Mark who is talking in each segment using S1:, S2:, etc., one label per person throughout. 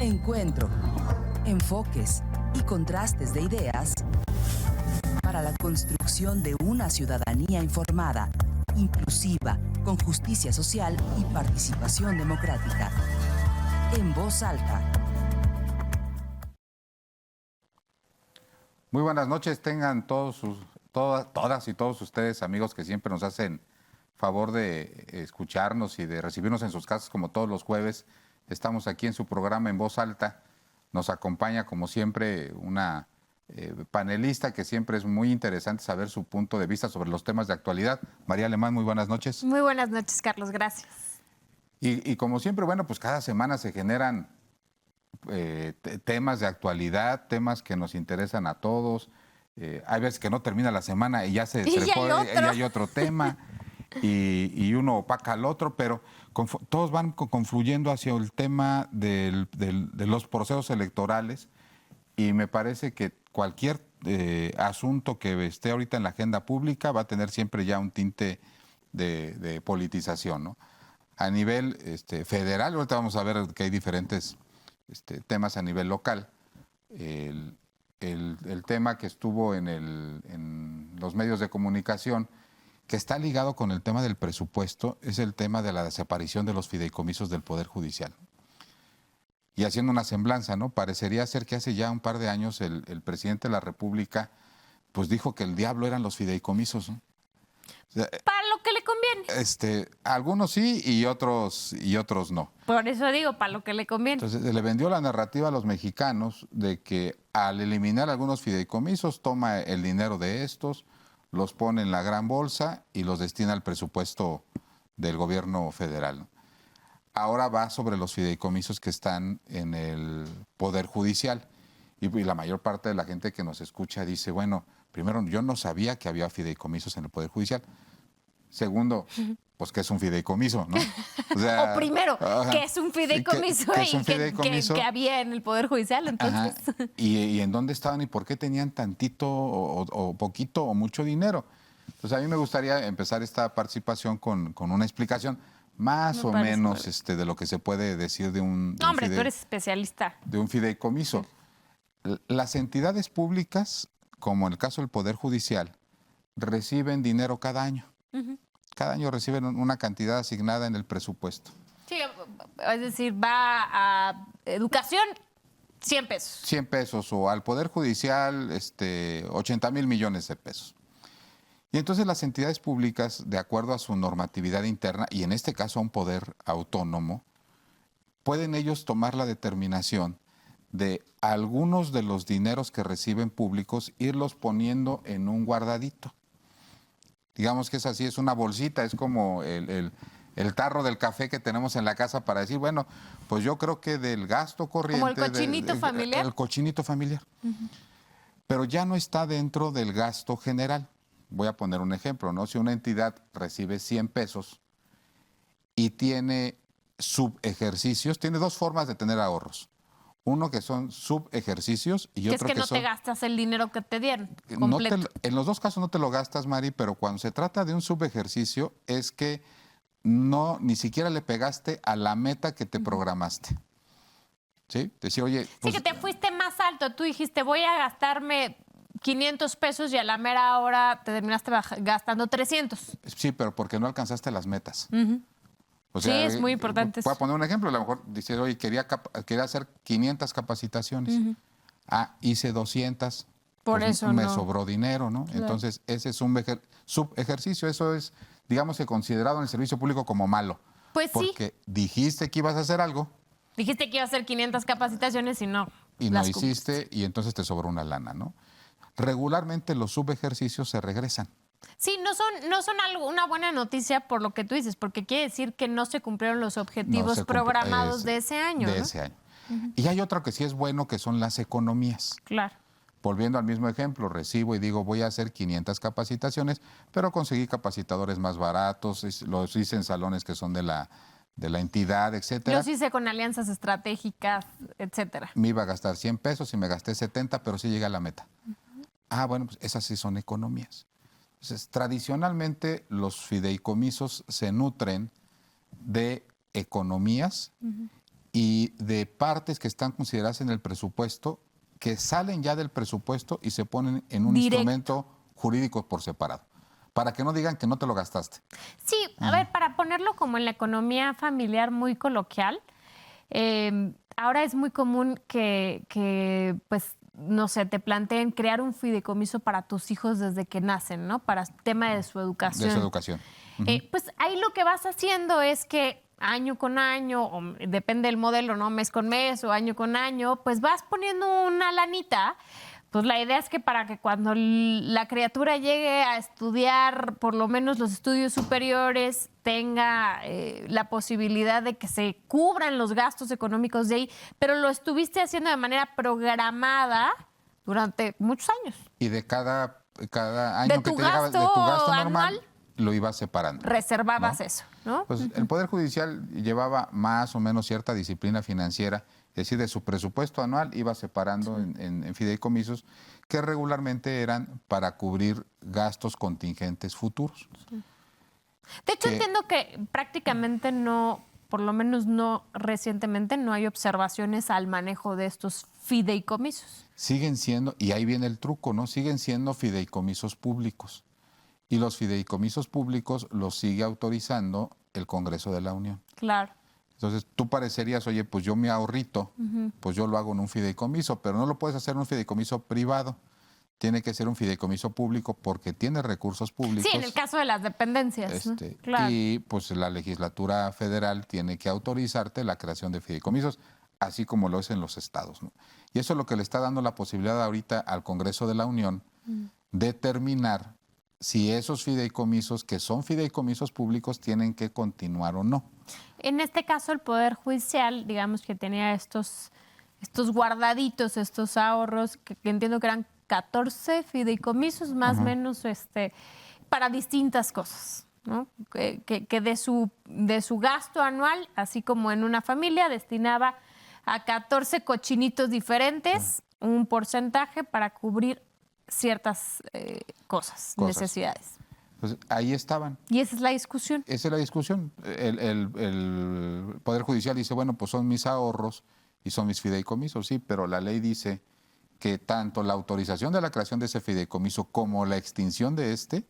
S1: Encuentro, enfoques y contrastes de ideas para la construcción de una ciudadanía informada, inclusiva, con justicia social y participación democrática. En voz alta.
S2: Muy buenas noches, tengan todas y todos ustedes, amigos que siempre nos hacen favor de escucharnos y de recibirnos en sus casas como todos los jueves. Estamos aquí en su programa En Voz Alta. Nos acompaña, como siempre, una panelista que siempre es muy interesante saber su punto de vista sobre los temas de actualidad. María Alemán, muy buenas noches.
S3: Muy buenas noches, Carlos, gracias.
S2: Y como siempre, bueno, pues cada semana se generan temas de actualidad, temas que nos interesan a todos. Hay veces que no termina la semana y ya hay otro tema y uno opaca al otro, pero todos van confluyendo hacia el tema de los procesos electorales, y me parece que cualquier asunto que esté ahorita en la agenda pública va a tener siempre ya un tinte de politización, ¿no? A nivel federal, ahorita vamos a ver que hay diferentes temas a nivel local. El tema que estuvo en los medios de comunicación, que está ligado con el tema del presupuesto, es el tema de la desaparición de los fideicomisos del Poder Judicial. Y haciendo una semblanza, ¿no? Parecería ser que hace ya un par de años el presidente de la República pues dijo que el diablo eran los fideicomisos, ¿no? O sea,
S3: para lo que le conviene.
S2: Algunos sí y otros no.
S3: Por eso digo, para lo que le conviene.
S2: Entonces le vendió la narrativa a los mexicanos de que al eliminar algunos fideicomisos toma el dinero de estos, los pone en la gran bolsa y los destina al presupuesto del gobierno federal, ¿no? Ahora va sobre los fideicomisos que están en el Poder Judicial. Y la mayor parte de la gente que nos escucha dice, bueno, primero, yo no sabía que había fideicomisos en el Poder Judicial. Segundo, pues que es un fideicomiso, ¿no?
S3: O sea, o primero, que es un fideicomiso que había en el Poder Judicial, entonces.
S2: ¿Y en dónde estaban y por qué tenían tantito o poquito o mucho dinero? Entonces a mí me gustaría empezar esta participación con una explicación más o menos de lo que se puede decir de un
S3: tú eres especialista.
S2: De un fideicomiso. Las entidades públicas, como en el caso del Poder Judicial, reciben dinero cada año. Cada año reciben una cantidad asignada en el presupuesto.
S3: Sí, es decir, va a educación, 100 pesos.
S2: 100 pesos, o al Poder Judicial 80,000 millones de pesos. Y entonces las entidades públicas, de acuerdo a su normatividad interna, y en este caso a un poder autónomo, pueden ellos tomar la determinación de algunos de los dineros que reciben públicos, irlos poniendo en un guardadito. Digamos que es así, es una bolsita, es como el tarro del café que tenemos en la casa para decir, bueno, pues yo creo que del gasto corriente...
S3: Como el cochinito familiar.
S2: El cochinito familiar. Pero ya no está dentro del gasto general. Voy a poner un ejemplo, ¿no? Si una entidad recibe 100 pesos y tiene subejercicios, tiene dos formas de tener ahorros. Uno que son subejercicios y otro que
S3: no te gastas el dinero que te dieron completo.
S2: En los dos casos no te lo gastas, Mari, pero cuando se trata de un subejercicio es que ni siquiera le pegaste a la meta que te programaste. ¿Sí? Decía, oye...
S3: Pues, sí, que te fuiste más alto. Tú dijiste, voy a gastarme 500 pesos y a la mera hora te terminaste gastando 300.
S2: Sí, pero porque no alcanzaste las metas.
S3: O sea, sí, es muy importante.
S2: Voy a poner un ejemplo. A lo mejor dices, oye, quería hacer 500 capacitaciones. Hice 200.
S3: Por
S2: pues
S3: eso
S2: me sobró dinero, ¿no? Claro. Entonces, ese es un subejercicio. Eso es, digamos que considerado en el servicio público como malo.
S3: Pues
S2: porque dijiste que ibas a hacer algo.
S3: Dijiste que iba a hacer 500 capacitaciones y no.
S2: Y no hiciste, y entonces te sobró una lana, ¿no? Regularmente los subejercicios se regresan.
S3: Sí, no son una buena noticia por lo que tú dices, porque quiere decir que no se cumplieron los objetivos programados de ese año.
S2: De ese año. Y hay otro que sí es bueno, que son las economías.
S3: Claro.
S2: Volviendo al mismo ejemplo, recibo y digo, voy a hacer 500 capacitaciones, pero conseguí capacitadores más baratos, los hice en salones que son de la entidad, etcétera.
S3: Los hice con alianzas estratégicas, etcétera.
S2: Me iba a gastar 100 pesos y me gasté 70, pero sí llegué a la meta. Bueno, pues esas sí son economías. Entonces, tradicionalmente los fideicomisos se nutren de economías y de partes que están consideradas en el presupuesto, que salen ya del presupuesto y se ponen en un instrumento jurídico por separado, para que no digan que no te lo gastaste.
S3: Sí, a ver, para ponerlo como en la economía familiar muy coloquial, ahora es muy común que, pues, no sé, te planteen crear un fideicomiso para tus hijos desde que nacen, ¿no? Para el tema de su educación.
S2: De su educación.
S3: Pues ahí lo que vas haciendo es que año con año, o depende del modelo, ¿no? Mes con mes o año con año, pues vas poniendo una lanita. Pues la idea es que para que cuando la criatura llegue a estudiar por lo menos los estudios superiores, tenga la posibilidad de que se cubran los gastos económicos de ahí, pero lo estuviste haciendo de manera programada durante muchos años.
S2: Y de cada año que te llegaba, de tu gasto normal, lo ibas separando.
S3: Reservabas, ¿no? Eso, ¿no?
S2: Pues el Poder Judicial llevaba más o menos cierta disciplina financiera, es decir, de su presupuesto anual iba separando en fideicomisos que regularmente eran para cubrir gastos contingentes futuros.
S3: Sí. De hecho, entiendo que prácticamente no, por lo menos no recientemente, no hay observaciones al manejo de estos fideicomisos.
S2: Siguen siendo, y ahí viene el truco, ¿no? Siguen siendo fideicomisos públicos. Y los fideicomisos públicos los sigue autorizando el Congreso de la Unión.
S3: Claro.
S2: Entonces, tú parecerías, oye, pues yo mi ahorrito, pues yo lo hago en un fideicomiso, pero no lo puedes hacer en un fideicomiso privado. Tiene que ser un fideicomiso público porque tiene recursos públicos.
S3: Sí, en el caso de las dependencias. ¿No? Claro.
S2: Y pues la legislatura federal tiene que autorizarte la creación de fideicomisos, así como lo es en los estados, ¿no? Y eso es lo que le está dando la posibilidad ahorita al Congreso de la Unión de determinar si esos fideicomisos, que son fideicomisos públicos, tienen que continuar o no.
S3: En este caso, el Poder Judicial, digamos que tenía estos guardaditos, estos ahorros, que entiendo que eran 14 fideicomisos, más o menos, para distintas cosas, ¿no? Que de su gasto anual, así como en una familia, destinaba a 14 cochinitos diferentes, un porcentaje para cubrir ciertas cosas, necesidades.
S2: Pues ahí estaban.
S3: Y esa es la discusión.
S2: Esa es la discusión. El Poder Judicial dice, bueno, pues son mis ahorros y son mis fideicomisos, sí, pero la ley dice que tanto la autorización de la creación de ese fideicomiso como la extinción de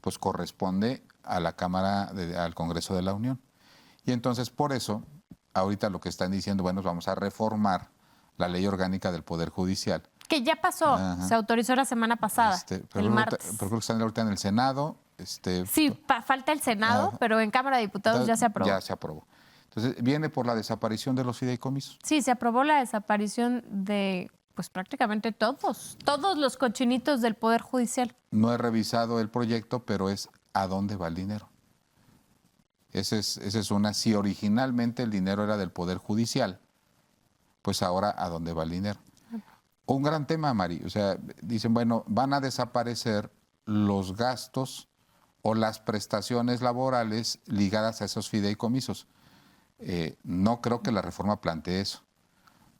S2: pues corresponde a la Cámara, al Congreso de la Unión. Y entonces, por eso, ahorita lo que están diciendo, bueno, vamos a reformar la ley orgánica del Poder Judicial.
S3: Que ya pasó, se autorizó la semana pasada, el martes.
S2: Pero creo que están ahorita en el Senado.
S3: Sí, falta el Senado, pero en Cámara de Diputados ya se aprobó.
S2: Ya se aprobó. Entonces, viene por la desaparición de los fideicomisos.
S3: Sí, se aprobó la desaparición de, pues prácticamente todos los cochinitos del Poder Judicial.
S2: No he revisado el proyecto, pero es ¿a dónde va el dinero? Esa es una. Si originalmente el dinero era del Poder Judicial, pues ahora ¿a dónde va el dinero? Un gran tema, Mari. O sea, dicen, bueno, van a desaparecer los gastos o las prestaciones laborales ligadas a esos fideicomisos. No creo que la reforma plantee eso.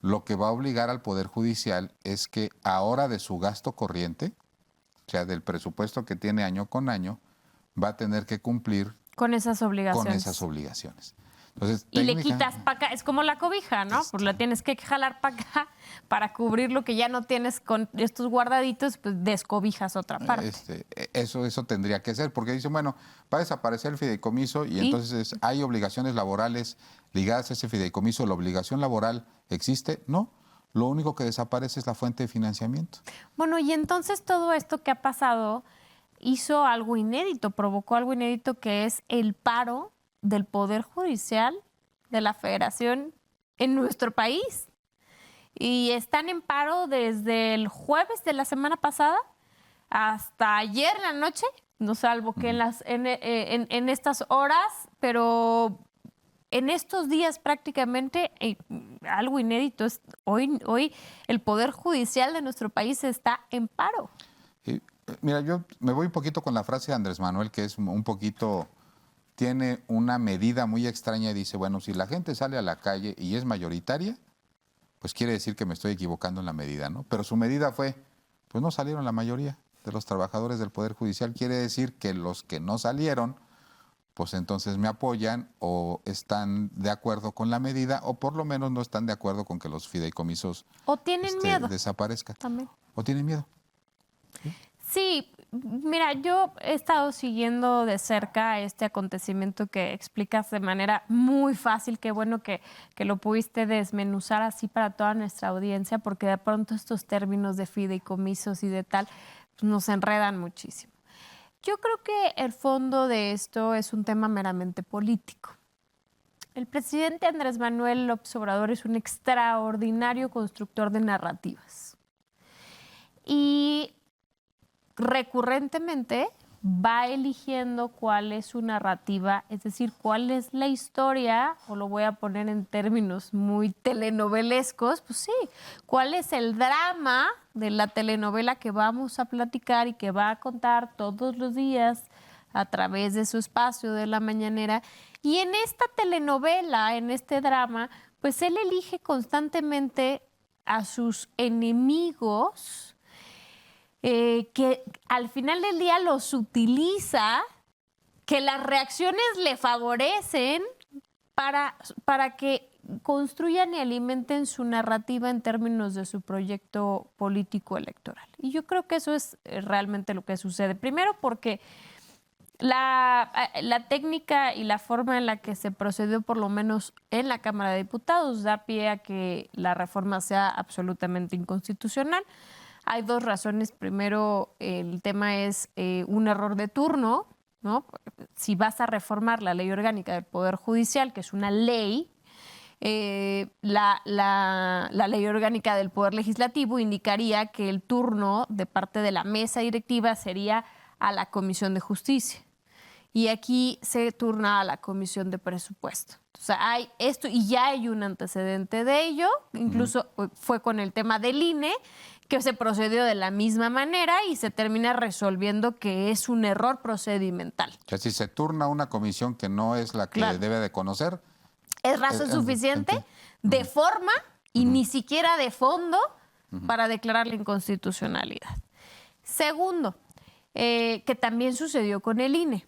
S2: Lo que va a obligar al Poder Judicial es que ahora de su gasto corriente, o sea, del presupuesto que tiene año con año, va a tener que cumplir
S3: con esas obligaciones.
S2: Entonces,
S3: y le quitas para acá, es como la cobija, ¿no? Pues la tienes que jalar para acá para cubrir lo que ya no tienes con estos guardaditos, pues descobijas otra parte.
S2: Eso tendría que ser, porque dicen, bueno, va a desaparecer el fideicomiso y entonces hay obligaciones laborales ligadas a ese fideicomiso. ¿La obligación laboral existe? No. Lo único que desaparece es la fuente de financiamiento.
S3: Bueno, y entonces todo esto que ha pasado hizo algo inédito, provocó algo inédito, que es el paro del Poder Judicial de la Federación en nuestro país. Y están en paro desde el jueves de la semana pasada hasta ayer en la noche, no salvo que en estas horas, pero en estos días prácticamente algo inédito. Hoy el Poder Judicial de nuestro país está en paro.
S2: Mira, yo me voy un poquito con la frase de Andrés Manuel, que es un poquito, tiene una medida muy extraña y dice, bueno, si la gente sale a la calle y es mayoritaria, pues quiere decir que me estoy equivocando en la medida, ¿no? Pero su medida fue, pues no salieron la mayoría de los trabajadores del Poder Judicial. Quiere decir que los que no salieron, pues entonces me apoyan o están de acuerdo con la medida o por lo menos no están de acuerdo con que los fideicomisos
S3: o tienen miedo
S2: desaparezcan.
S3: también.
S2: O tienen miedo.
S3: Sí, mira, yo he estado siguiendo de cerca este acontecimiento que explicas de manera muy fácil. Qué bueno que lo pudiste desmenuzar así para toda nuestra audiencia, porque de pronto estos términos de fideicomisos y de tal pues nos enredan muchísimo. Yo creo que el fondo de esto es un tema meramente político. El presidente Andrés Manuel López Obrador es un extraordinario constructor de narrativas. Y recurrentemente va eligiendo cuál es su narrativa, es decir, cuál es la historia, o lo voy a poner en términos muy telenovelescos, pues sí, cuál es el drama de la telenovela que vamos a platicar y que va a contar todos los días a través de su espacio de la mañanera. Y en esta telenovela, en este drama, pues él elige constantemente a sus enemigos, que al final del día los utiliza, que las reacciones le favorecen para que construyan y alimenten su narrativa en términos de su proyecto político electoral. Y yo creo que eso es realmente lo que sucede. Primero porque la técnica y la forma en la que se procedió, por lo menos en la Cámara de Diputados, da pie a que la reforma sea absolutamente inconstitucional. Hay dos razones. Primero, el tema es un error de turno, ¿no? Si vas a reformar la ley orgánica del Poder Judicial, que es una ley, la ley orgánica del Poder Legislativo indicaría que el turno de parte de la mesa directiva sería a la Comisión de Justicia. Y aquí se turna a la Comisión de Presupuesto. O sea, hay esto y ya hay un antecedente de ello. Incluso fue con el tema del INE, que se procedió de la misma manera y se termina resolviendo que es un error procedimental.
S2: O sea, si se turna una comisión que no es la que debe de conocer,
S3: es razón suficiente de forma y ni siquiera de fondo para declarar la inconstitucionalidad. Segundo, que también sucedió con el INE.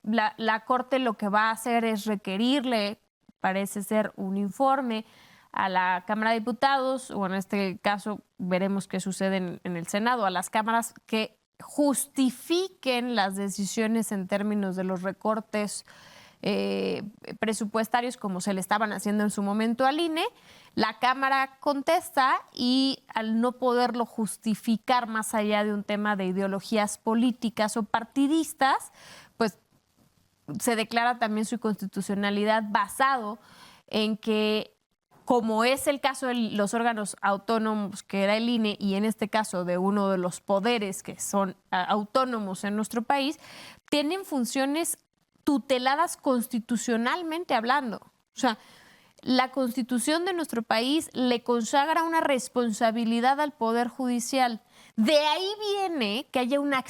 S3: La Corte lo que va a hacer es requerirle, parece ser, un informe a la Cámara de Diputados, o en este caso veremos qué sucede en el Senado, a las cámaras que justifiquen las decisiones en términos de los recortes presupuestarios como se le estaban haciendo en su momento al INE. La Cámara contesta y al no poderlo justificar más allá de un tema de ideologías políticas o partidistas, pues se declara también su inconstitucionalidad basado en que, como es el caso de los órganos autónomos que era el INE y en este caso de uno de los poderes que son autónomos en nuestro país, tienen funciones tuteladas constitucionalmente hablando. O sea, la Constitución de nuestro país le consagra una responsabilidad al Poder Judicial. De ahí viene que haya una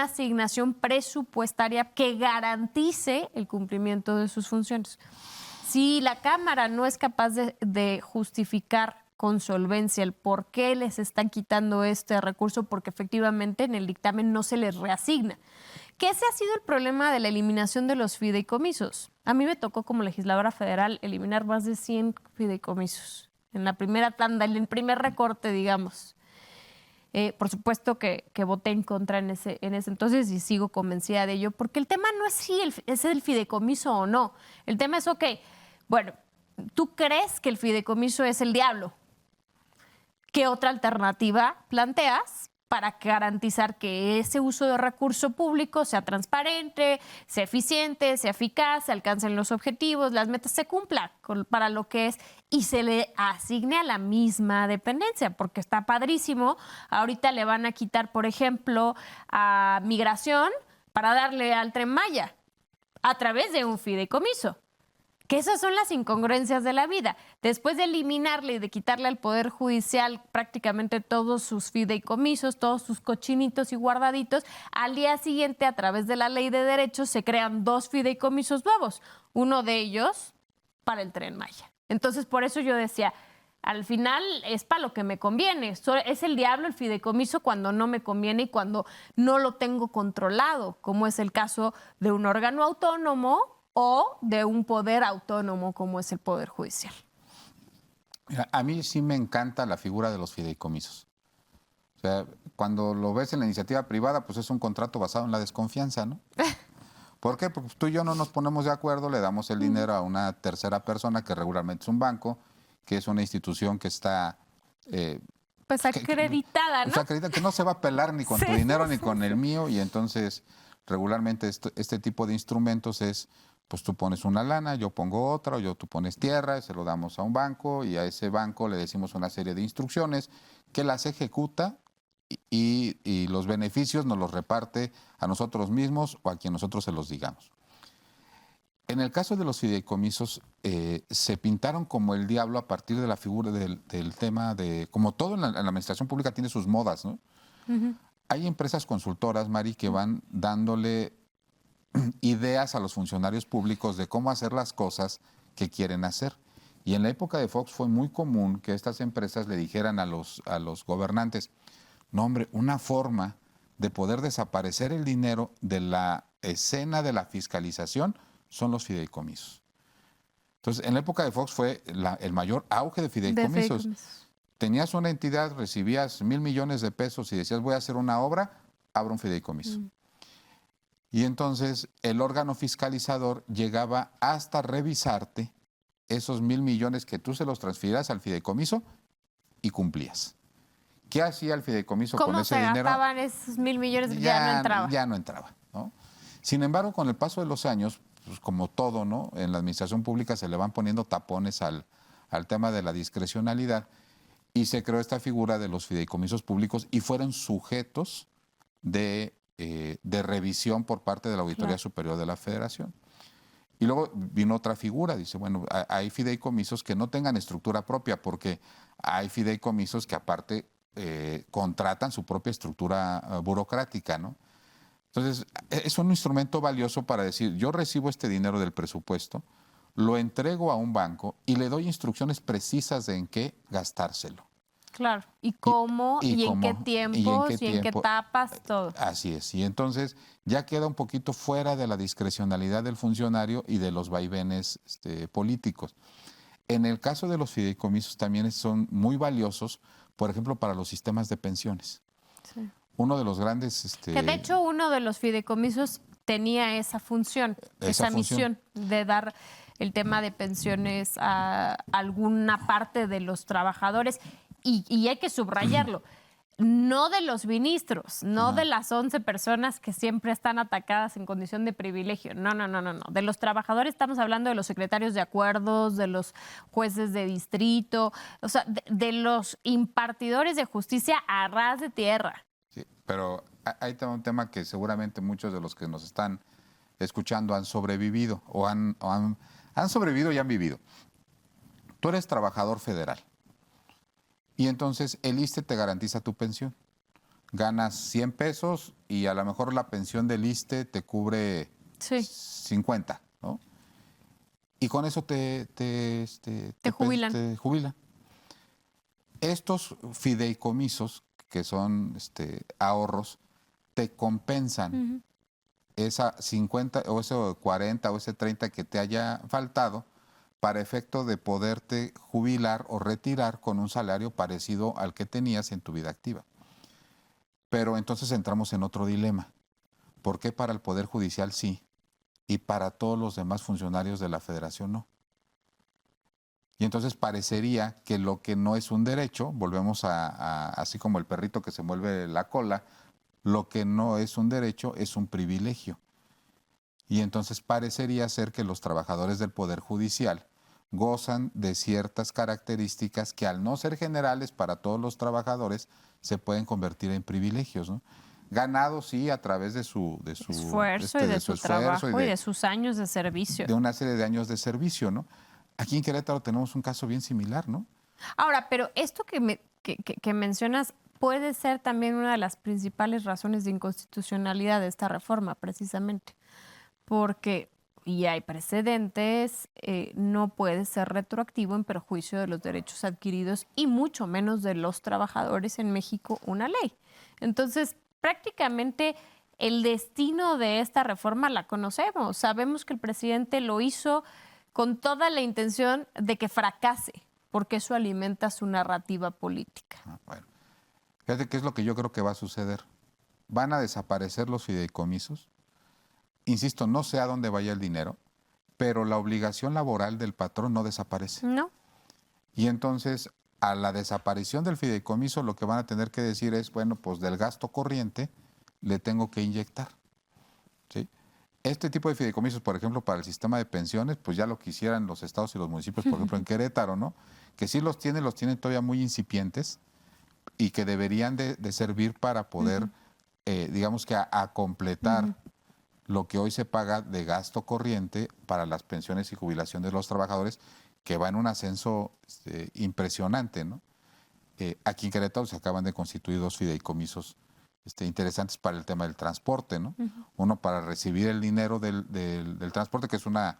S3: asignación presupuestaria que garantice el cumplimiento de sus funciones. Si la Cámara no es capaz de justificar con solvencia el por qué les están quitando este recurso, porque efectivamente en el dictamen no se les reasigna. Que ese ha sido el problema de la eliminación de los fideicomisos. A mí me tocó como legisladora federal eliminar más de 100 fideicomisos en la primera tanda, en el primer recorte, digamos. Por supuesto que voté en contra en ese entonces y sigo convencida de ello, porque el tema no es si es el fideicomiso o no. El tema es, bueno, tú crees que el fideicomiso es el diablo. ¿Qué otra alternativa planteas para garantizar que ese uso de recurso público sea transparente, sea eficiente, sea eficaz, se alcancen los objetivos, las metas se cumplan para lo que es y se le asigne a la misma dependencia? Porque está padrísimo. Ahorita le van a quitar, por ejemplo, a Migración para darle al Tren Maya a través de un fideicomiso. Que esas son las incongruencias de la vida. Después de eliminarle y de quitarle al Poder Judicial prácticamente todos sus fideicomisos, todos sus cochinitos y guardaditos, al día siguiente, a través de la Ley de Derechos, se crean 2 fideicomisos nuevos. Uno de ellos para el Tren Maya. Entonces, por eso yo decía, al final es para lo que me conviene. Es el diablo el fideicomiso cuando no me conviene y cuando no lo tengo controlado, como es el caso de un órgano autónomo o de un poder autónomo como es el Poder Judicial.
S2: Mira, a mí sí me encanta la figura de los fideicomisos. O sea, cuando lo ves en la iniciativa privada, pues es un contrato basado en la desconfianza, ¿no? ¿Por qué? Porque tú y yo no nos ponemos de acuerdo, le damos el dinero a una tercera persona, que regularmente es un banco, que es una institución que está...
S3: pues acreditada, ¿no?
S2: Pues acreditada, que no se va a pelar ni con tu dinero ni con el mío, y entonces regularmente este tipo de instrumentos es, pues tú pones una lana, yo pongo otra, o tú pones tierra, se lo damos a un banco, y a ese banco le decimos una serie de instrucciones que las ejecuta y los beneficios nos los reparte a nosotros mismos o a quien nosotros se los digamos. En el caso de los fideicomisos, se pintaron como el diablo a partir de la figura del tema de, como todo en la administración pública tiene sus modas, ¿no? Uh-huh. Hay empresas consultoras, Mari, que van dándole ideas a los funcionarios públicos de cómo hacer las cosas que quieren hacer. Y en la época de Fox fue muy común que estas empresas le dijeran a los gobernantes, no, hombre, una forma de poder desaparecer el dinero de la escena de la fiscalización son los fideicomisos. Entonces, en la época de Fox fue el mayor auge de fideicomisos. Tenías una entidad, recibías 1,000 millones de pesos y decías, voy a hacer una obra, abro un fideicomiso. Y entonces el órgano fiscalizador llegaba hasta revisarte esos 1,000 millones que tú se los transfieras al fideicomiso y cumplías. ¿Qué hacía el fideicomiso con ese dinero? ¿Cómo se
S3: gastaban esos 1,000 millones? Ya no entraba.
S2: Ya no entraba, ¿no? Sin embargo, con el paso de los años, pues como todo, ¿no? En la administración pública se le van poniendo tapones al tema de la discrecionalidad y se creó esta figura de los fideicomisos públicos y fueron sujetos de revisión por parte de la Auditoría Superior de la Federación. Y luego vino otra figura, dice, bueno, hay fideicomisos que no tengan estructura propia porque hay fideicomisos que aparte contratan su propia estructura burocrática, ¿no? Entonces, es un instrumento valioso para decir, yo recibo este dinero del presupuesto, lo entrego a un banco y le doy instrucciones precisas de en qué gastárselo.
S3: Claro, y cómo, y en qué tiempos, y en qué etapas, todo.
S2: Así es, y entonces ya queda un poquito fuera de la discrecionalidad del funcionario y de los vaivenes políticos. En el caso de los fideicomisos también son muy valiosos, por ejemplo, para los sistemas de pensiones. Sí. Uno de los grandes...
S3: Que de hecho uno de los fideicomisos tenía esa función, esa misión de dar el tema de pensiones a alguna parte de los trabajadores. Y hay que subrayarlo, no de los ministros, no de las 11 personas que siempre están atacadas en condición de privilegio. No. De los trabajadores estamos hablando de los secretarios de acuerdos, de los jueces de distrito, o sea, de los impartidores de justicia a ras de tierra.
S2: Sí, pero hay un tema que seguramente muchos de los que nos están escuchando han sobrevivido o han sobrevivido y han vivido. Tú eres trabajador federal. Y entonces el ISSSTE te garantiza tu pensión. Ganas 100 pesos y a lo mejor la pensión del ISSSTE te cubre 50, ¿no? Y con eso te
S3: jubilan.
S2: Te jubilan. Estos fideicomisos, que son ahorros, te compensan esa 50 o ese 40 o ese 30 que te haya faltado para efecto de poderte jubilar o retirar con un salario parecido al que tenías en tu vida activa. Pero entonces entramos en otro dilema. ¿Por qué para el Poder Judicial sí y para todos los demás funcionarios de la Federación no? Y entonces parecería que lo que no es un derecho, volvemos a así como el perrito que se mueve la cola, lo que no es un derecho es un privilegio. Y entonces parecería ser que los trabajadores del Poder Judicial gozan de ciertas características que al no ser generales para todos los trabajadores se pueden convertir en privilegios, ¿no? Ganados sí a través de su
S3: esfuerzo y de su trabajo y de sus años de servicio.
S2: De una serie de años de servicio, ¿no? Aquí en Querétaro tenemos un caso bien similar, ¿no?
S3: Ahora, pero esto que mencionas puede ser también una de las principales razones de inconstitucionalidad de esta reforma, precisamente. Porque y hay precedentes, no puede ser retroactivo en perjuicio de los derechos adquiridos y mucho menos de los trabajadores en México una ley. Entonces, prácticamente el destino de esta reforma la conocemos. Sabemos que el presidente lo hizo con toda la intención de que fracase, porque eso alimenta su narrativa política.
S2: Bueno, fíjate qué es lo que yo creo que va a suceder. Van a desaparecer los fideicomisos. Insisto, no sé a dónde vaya el dinero, pero la obligación laboral del patrón no desaparece.
S3: No.
S2: Y entonces, a la desaparición del fideicomiso, lo que van a tener que decir es, bueno, pues del gasto corriente le tengo que inyectar. ¿Sí? Este tipo de fideicomisos, por ejemplo, para el sistema de pensiones, pues ya lo quisieran los estados y los municipios, por ejemplo, en Querétaro, ¿no? Que sí los tienen todavía muy incipientes y que deberían de servir para poder, digamos que a completar lo que hoy se paga de gasto corriente para las pensiones y jubilación de los trabajadores, que va en un ascenso impresionante, ¿no? Aquí en Querétaro se acaban de constituir 2 fideicomisos interesantes para el tema del transporte, ¿no? Uno para recibir el dinero del transporte, que es una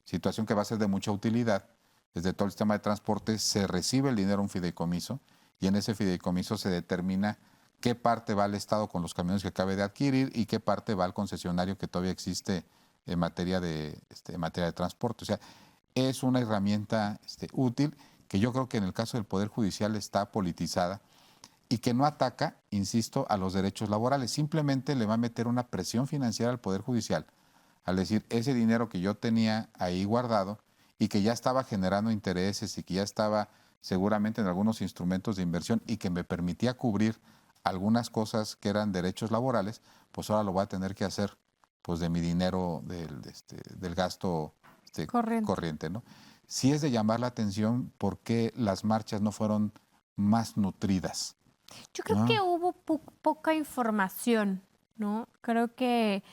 S2: situación que va a ser de mucha utilidad. Desde todo el sistema de transporte se recibe el dinero a un fideicomiso y en ese fideicomiso se determina qué parte va al Estado con los camiones que acabe de adquirir y qué parte va al concesionario que todavía existe en materia de transporte. O sea, es una herramienta útil que yo creo que en el caso del Poder Judicial está politizada y que no ataca, insisto, a los derechos laborales. Simplemente le va a meter una presión financiera al Poder Judicial al decir ese dinero que yo tenía ahí guardado y que ya estaba generando intereses y que ya estaba seguramente en algunos instrumentos de inversión y que me permitía cubrir algunas cosas que eran derechos laborales, pues ahora lo voy a tener que hacer pues de mi dinero del gasto corriente, ¿no? Sí es de llamar la atención por qué las marchas no fueron más nutridas.
S3: Yo creo que hubo poca información, ¿no? Creo que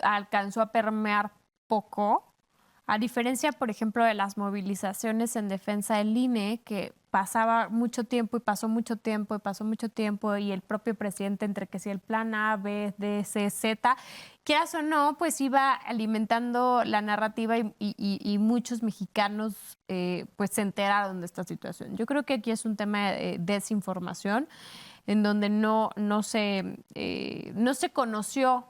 S3: alcanzó a permear poco, a diferencia, por ejemplo, de las movilizaciones en defensa del INE, que pasaba mucho tiempo y pasó mucho tiempo y pasó mucho tiempo y el propio presidente entre que si el plan A, B, D, C, Z, quieras o no, pues iba alimentando la narrativa y muchos mexicanos pues se enteraron de esta situación. Yo creo que aquí es un tema de desinformación en donde no se conoció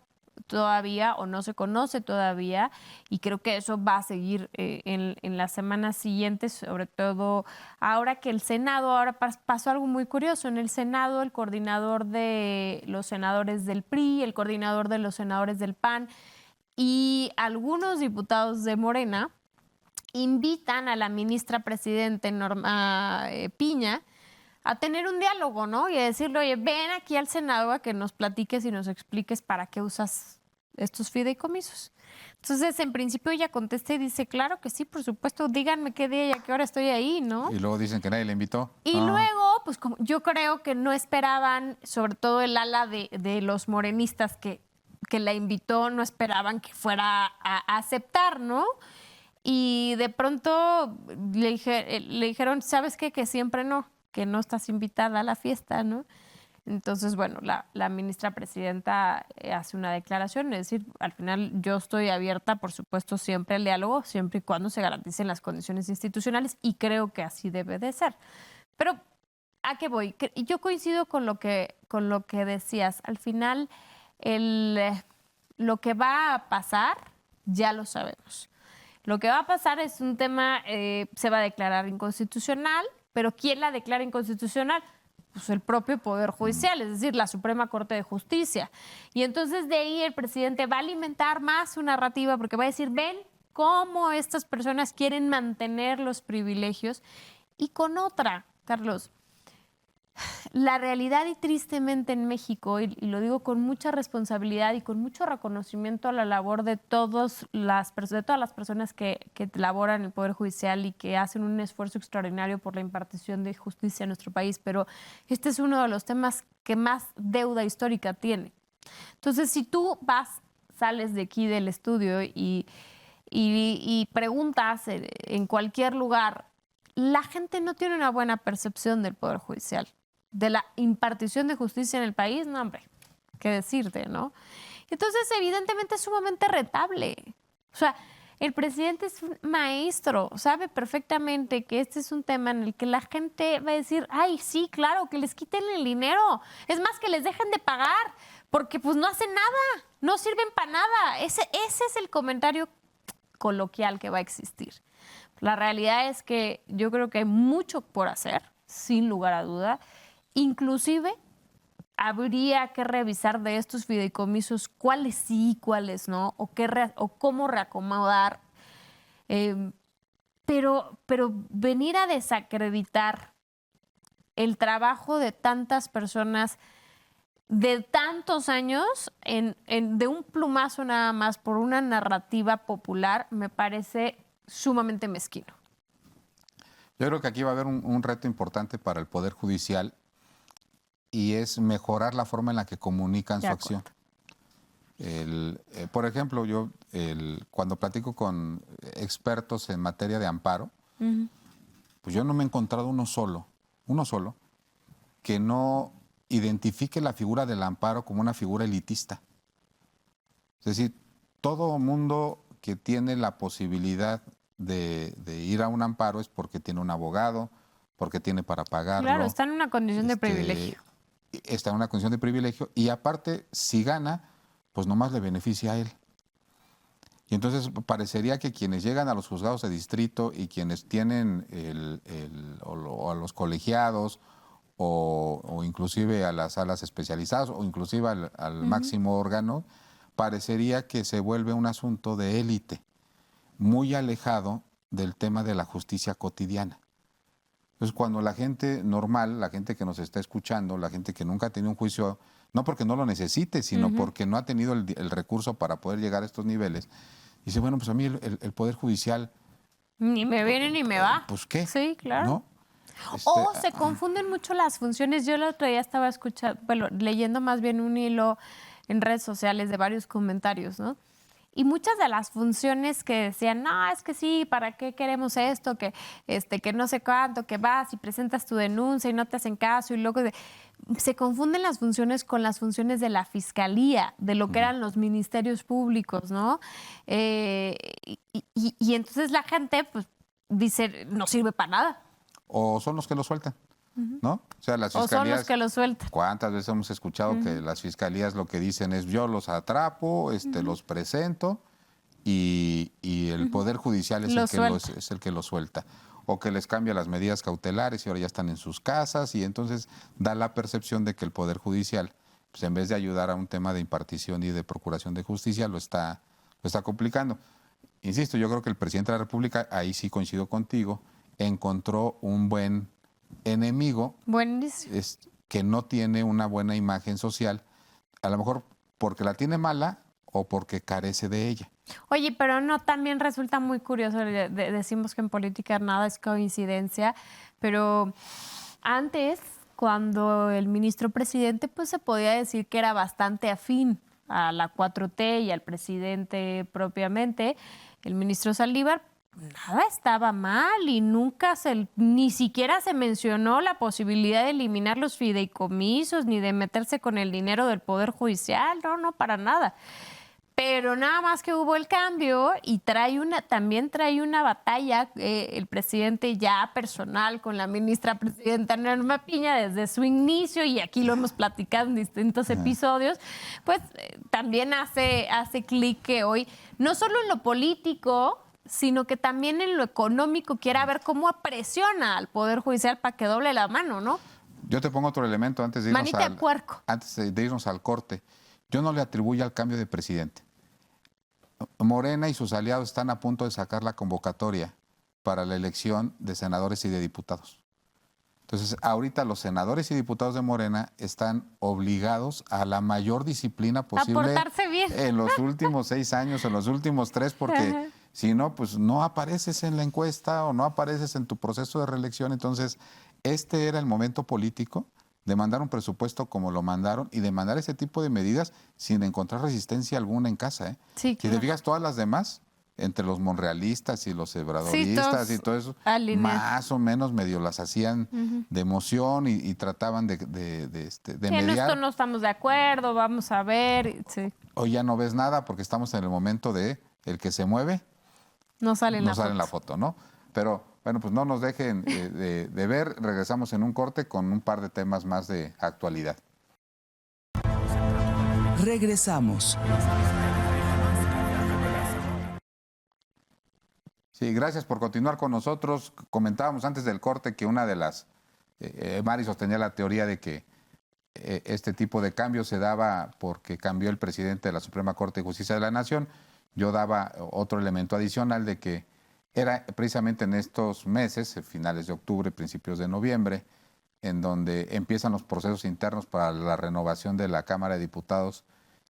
S3: todavía o no se conoce todavía y creo que eso va a seguir en las semanas siguientes, sobre todo ahora que el Senado, ahora pasó algo muy curioso, en el Senado el coordinador de los senadores del PRI, el coordinador de los senadores del PAN y algunos diputados de Morena invitan a la ministra presidente Norma Piña a tener un diálogo, ¿no? Y a decirle, oye, ven aquí al Senado a que nos platiques y nos expliques para qué usas estos fideicomisos. Entonces, en principio ella contesta y dice, claro que sí, por supuesto, díganme qué día y a qué hora estoy ahí, ¿no?
S2: Y luego dicen que nadie le invitó.
S3: Y luego, pues como yo creo que no esperaban, sobre todo el ala de los morenistas que la invitó, no esperaban que fuera a aceptar, ¿no? Y de pronto le dijeron, ¿sabes qué? Que siempre no, que no estás invitada a la fiesta, ¿no? Entonces, bueno, la ministra presidenta hace una declaración, es decir, al final yo estoy abierta, por supuesto, siempre al diálogo, siempre y cuando se garanticen las condiciones institucionales y creo que así debe de ser. Pero, ¿a qué voy? Yo coincido con lo que decías. Al final, lo que va a pasar, ya lo sabemos. Lo que va a pasar es un tema, se va a declarar inconstitucional, pero ¿quién la declara inconstitucional? Pues el propio Poder Judicial, es decir, la Suprema Corte de Justicia. Y entonces de ahí el presidente va a alimentar más su narrativa porque va a decir, ven cómo estas personas quieren mantener los privilegios. Y con otra, Carlos, la realidad y tristemente en México, y lo digo con mucha responsabilidad y con mucho reconocimiento a la labor de todas las personas que laboran en el Poder Judicial y que hacen un esfuerzo extraordinario por la impartición de justicia en nuestro país, pero este es uno de los temas que más deuda histórica tiene. Entonces, si tú sales de aquí del estudio y preguntas en cualquier lugar, la gente no tiene una buena percepción del Poder Judicial, de la impartición de justicia en el país, no, hombre, qué decirte, ¿no? Entonces, evidentemente es sumamente retable. O sea, el presidente es un maestro, sabe perfectamente que este es un tema en el que la gente va a decir, ay, sí, claro, que les quiten el dinero. Es más, que les dejen de pagar, porque pues no hacen nada, no sirven para nada. Ese es el comentario coloquial que va a existir. La realidad es que yo creo que hay mucho por hacer, sin lugar a duda. Inclusive habría que revisar de estos fideicomisos cuáles sí, cuáles no, o cómo reacomodar. Pero venir a desacreditar el trabajo de tantas personas de tantos años de un plumazo nada más por una narrativa popular me parece sumamente mezquino.
S2: Yo creo que aquí va a haber un reto importante para el Poder Judicial y es mejorar la forma en la que comunican su acción. Por ejemplo, yo cuando platico con expertos en materia de amparo, pues yo no me he encontrado uno solo, que no identifique la figura del amparo como una figura elitista. Es decir, todo mundo que tiene la posibilidad de ir a un amparo es porque tiene un abogado, porque tiene para pagarlo.
S3: Claro, está en una condición de privilegio.
S2: Está en una condición de privilegio y aparte, si gana, pues nomás le beneficia a él. Y entonces parecería que quienes llegan a los juzgados de distrito y quienes tienen o a los colegiados o inclusive a las salas especializadas o inclusive al máximo órgano, parecería que se vuelve un asunto de élite, muy alejado del tema de la justicia cotidiana. Entonces, cuando la gente normal, la gente que nos está escuchando, la gente que nunca ha tenido un juicio, no porque no lo necesite, sino porque no ha tenido el recurso para poder llegar a estos niveles, dice, bueno, pues a mí el Poder Judicial...
S3: Ni me viene ni me va.
S2: Pues, ¿qué?
S3: Sí, claro.
S2: ¿No?
S3: O se confunden mucho las funciones. Yo el otro día estaba leyendo más bien un hilo en redes sociales de varios comentarios, ¿no? Y muchas de las funciones que decían, no, es que sí, ¿para qué queremos esto? Que no sé cuánto, que vas y presentas tu denuncia y no te hacen caso y luego se confunden las funciones con las funciones de la fiscalía, de lo que eran los ministerios públicos, ¿no? Y entonces la gente, pues, dice, no sirve para nada.
S2: O son los que lo sueltan, ¿no? O sea, las fiscalías...
S3: O son los que lo sueltan.
S2: ¿Cuántas veces hemos escuchado que las fiscalías lo que dicen es yo los atrapo, los presento y el Poder Judicial es el que lo suelta? O que les cambia las medidas cautelares y ahora ya están en sus casas y entonces da la percepción de que el Poder Judicial, pues en vez de ayudar a un tema de impartición y de procuración de justicia, lo está complicando. Insisto, yo creo que el presidente de la República, ahí sí coincido contigo, encontró un buen enemigo que no tiene una buena imagen social, a lo mejor porque la tiene mala o porque carece de ella.
S3: Oye, pero no, también resulta muy curioso, decimos que en política nada es coincidencia, pero antes, cuando el ministro presidente, pues se podía decir que era bastante afín a la 4T y al presidente propiamente, el ministro Saldívar, nada estaba mal y ni siquiera se mencionó la posibilidad de eliminar los fideicomisos ni de meterse con el dinero del Poder Judicial, no, para nada. Pero nada más que hubo el cambio y también trae una batalla el presidente ya personal con la ministra presidenta Norma Piña desde su inicio y aquí lo hemos platicado en distintos episodios, pues también hace clic que hoy, no solo en lo político, sino que también en lo económico quiera ver cómo presiona al Poder Judicial para que doble la mano, ¿no?
S2: Yo te pongo otro elemento antes de irnos al corte. Yo no le atribuyo al cambio de presidente. Morena y sus aliados están a punto de sacar la convocatoria para la elección de senadores y de diputados. Entonces, ahorita los senadores y diputados de Morena están obligados a la mayor disciplina posible
S3: a portarse bien
S2: en los últimos 6 años, en los últimos 3, porque si no, pues no apareces en la encuesta o no apareces en tu proceso de reelección. Entonces, este era el momento político de mandar un presupuesto como lo mandaron y de mandar ese tipo de medidas sin encontrar resistencia alguna en casa.
S3: Sí,
S2: claro. Si te fijas, todas las demás, entre los monrealistas y los ebradoristas y todo eso, más o menos medio las hacían de emoción y trataban de mediar.
S3: En esto no estamos de acuerdo, vamos a ver. Sí.
S2: Hoy ya no ves nada porque estamos en el momento de el que se mueve
S3: no sale en
S2: la foto, ¿no? Pero bueno, pues no nos dejen de ver. Regresamos en un corte con un par de temas más de actualidad.
S1: Regresamos.
S2: Sí, gracias por continuar con nosotros. Comentábamos antes del corte que una de las... Mari sostenía la teoría de que este tipo de cambios se daba porque cambió el presidente de la Suprema Corte de Justicia de la Nación. Yo daba otro elemento adicional de que era precisamente en estos meses, finales de octubre, principios de noviembre, en donde empiezan los procesos internos para la renovación de la Cámara de Diputados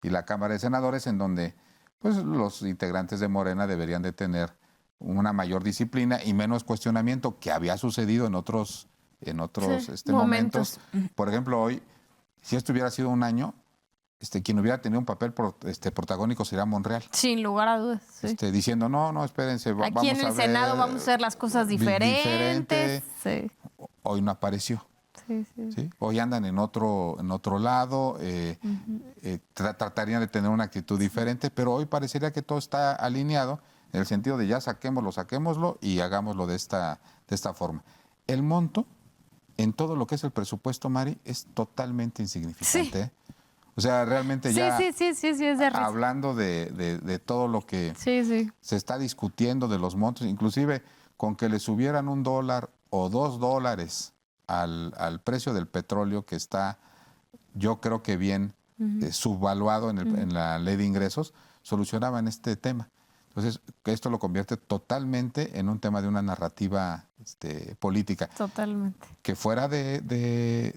S2: y la Cámara de Senadores, en donde pues, los integrantes de Morena deberían de tener una mayor disciplina y menos cuestionamiento, que había sucedido en otros momentos. Por ejemplo, hoy, si esto hubiera sido un año, quien hubiera tenido un papel protagónico sería Monreal.
S3: Sin lugar a dudas. Sí.
S2: Diciendo, no, espérense,
S3: vamos a ver. Aquí en el Senado vamos a hacer las cosas diferentes. Sí.
S2: Hoy no apareció.
S3: Sí.
S2: Hoy andan en otro lado, tratarían de tener una actitud diferente, pero hoy parecería que todo está alineado en el sentido de ya saquémoslo y hagámoslo de esta forma. El monto, en todo lo que es el presupuesto, Mari, es totalmente insignificante.
S3: Sí.
S2: O sea, realmente ya
S3: sí, es de
S2: hablando de todo lo que se está discutiendo, de los montos, inclusive con que le subieran $1 o $2 al precio del petróleo, que está, yo creo que bien subvaluado en la ley de ingresos, solucionaban este tema. Entonces, esto lo convierte totalmente en un tema de una narrativa política.
S3: Totalmente.
S2: Que fuera de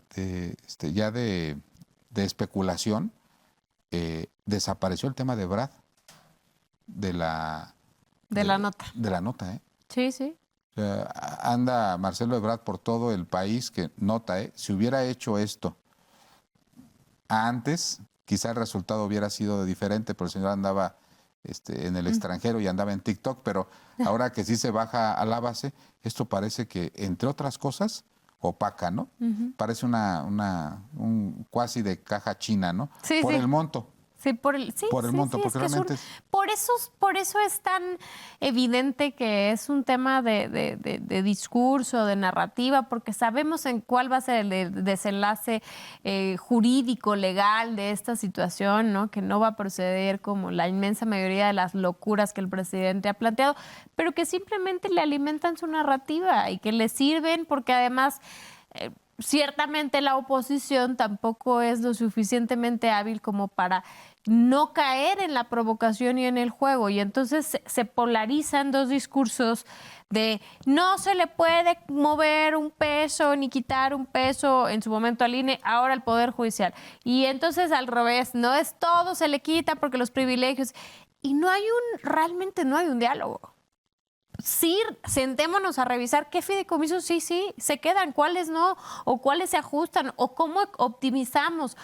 S2: especulación, desapareció el tema de Brad, de la
S3: nota.
S2: De la nota, ¿eh?
S3: Sí.
S2: O sea, anda Marcelo Ebrard por todo el país, que nota, si hubiera hecho esto antes, quizá el resultado hubiera sido diferente, pero el señor andaba en el extranjero y andaba en TikTok, pero ahora que sí se baja a la base, esto parece que, entre otras cosas, opaca, ¿no? Parece un cuasi de caja china, ¿no? Por el monto.
S3: Sí, por el monto, porque realmente por eso es tan evidente que es un tema de discurso, de narrativa, porque sabemos en cuál va a ser el desenlace jurídico, legal de esta situación, ¿no? Que no va a proceder como la inmensa mayoría de las locuras que el presidente ha planteado, pero que simplemente le alimentan su narrativa y que le sirven porque además... ciertamente la oposición tampoco es lo suficientemente hábil como para no caer en la provocación y en el juego. Y entonces se polarizan dos discursos de no se le puede mover un peso ni quitar un peso en su momento al INE, ahora al Poder Judicial. Y entonces al revés, no es todo, se le quita porque los privilegios. Y realmente no hay un diálogo. Sí, sentémonos a revisar qué fideicomisos sí se quedan, cuáles no, o cuáles se ajustan, o cómo optimizamos,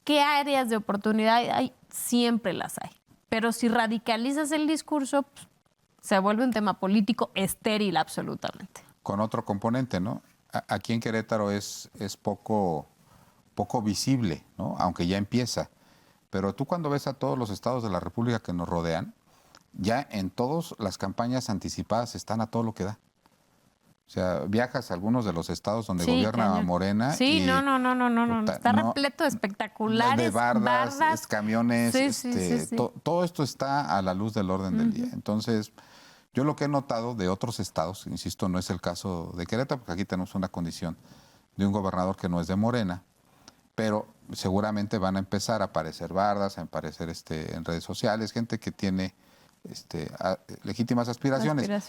S3: qué áreas de oportunidad hay, siempre las hay. Pero si radicalizas el discurso, pues, se vuelve un tema político estéril absolutamente.
S2: Con otro componente, ¿no? Aquí en Querétaro es poco visible, ¿no? Aunque ya empieza. Pero tú cuando ves a todos los estados de la República que nos rodean, ya en todas las campañas anticipadas están a todo lo que da. O sea, viajas a algunos de los estados donde gobierna Morena.
S3: Sí,
S2: y,
S3: no. Está repleto de espectaculares.
S2: De bardas. Camiones.
S3: Sí.
S2: Todo esto está a la luz del orden del día. Entonces, yo lo que he notado de otros estados, insisto, no es el caso de Querétaro, porque aquí tenemos una condición de un gobernador que no es de Morena, pero seguramente van a empezar a aparecer bardas, a aparecer en redes sociales, gente que tiene legítimas aspiraciones.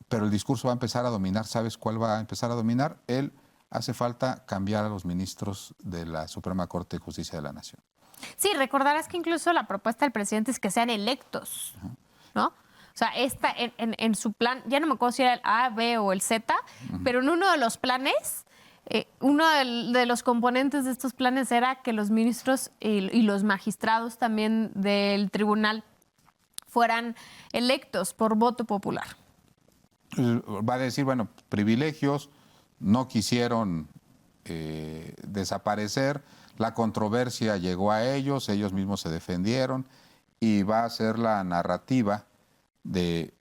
S2: Pero el discurso va a empezar a dominar. ¿Sabes cuál va a empezar a dominar? Hace falta cambiar a los ministros de la Suprema Corte de Justicia de la Nación.
S3: Sí, recordarás que incluso la propuesta del presidente es que sean electos, ¿no? O sea, en su plan, ya no me acuerdo si era el A, B o el Z, pero en uno de los planes, uno de los componentes de estos planes era que los ministros y los magistrados también del tribunal fueran electos por voto popular.
S2: Va a decir, bueno, privilegios, no quisieron desaparecer, la controversia llegó a ellos mismos se defendieron y va a ser la narrativa de,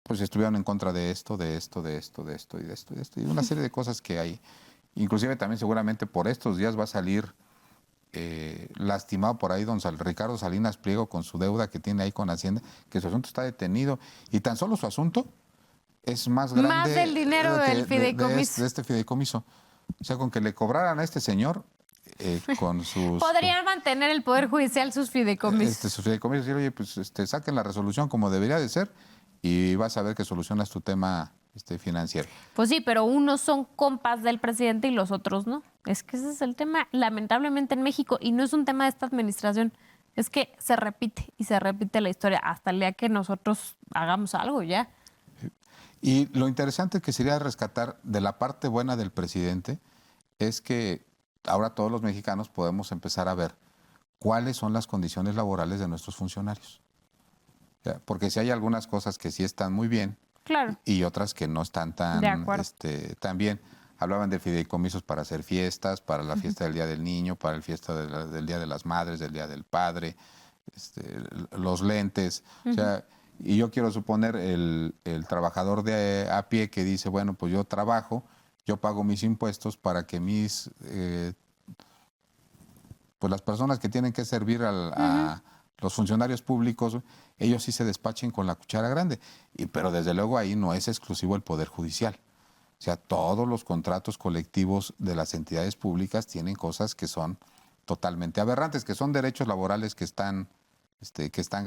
S2: pues estuvieron en contra de esto, de esto, de esto, de esto y de esto y de esto, y una serie de cosas que hay. Inclusive también seguramente por estos días va a salir lastimado por ahí don Ricardo Salinas Pliego con su deuda que tiene ahí con Hacienda, que su asunto está detenido, y tan solo su asunto es más grande.
S3: Más del dinero del fideicomiso.
S2: De este fideicomiso. O sea, con que le cobraran a este señor con sus...
S3: Podrían mantener el Poder Judicial sus fideicomisos.
S2: Sus fideicomisos, decir, oye, pues saquen la resolución como debería de ser y vas a ver que solucionas tu tema financiero.
S3: Pues sí, pero unos son compas del presidente y los otros no. Es que ese es el tema, lamentablemente en México, y no es un tema de esta administración, es que se repite y se repite la historia hasta el día que nosotros hagamos algo ya.
S2: Y lo interesante que sería rescatar de la parte buena del presidente es que ahora todos los mexicanos podemos empezar a ver cuáles son las condiciones laborales de nuestros funcionarios. Porque si hay algunas cosas que sí están muy bien,
S3: claro,
S2: y otras que no están tan bien. Hablaban de fideicomisos para hacer fiestas, para la fiesta del Día del Niño, para la fiesta del Día de las Madres, del Día del Padre, los lentes. O sea, y yo quiero suponer el trabajador de a pie que dice, bueno, pues yo trabajo, yo pago mis impuestos para que pues las personas que tienen que servir a los funcionarios públicos, ellos sí se despachen con la cuchara grande. Pero desde luego ahí no es exclusivo el Poder Judicial. O sea, todos los contratos colectivos de las entidades públicas tienen cosas que son totalmente aberrantes, que son derechos laborales que están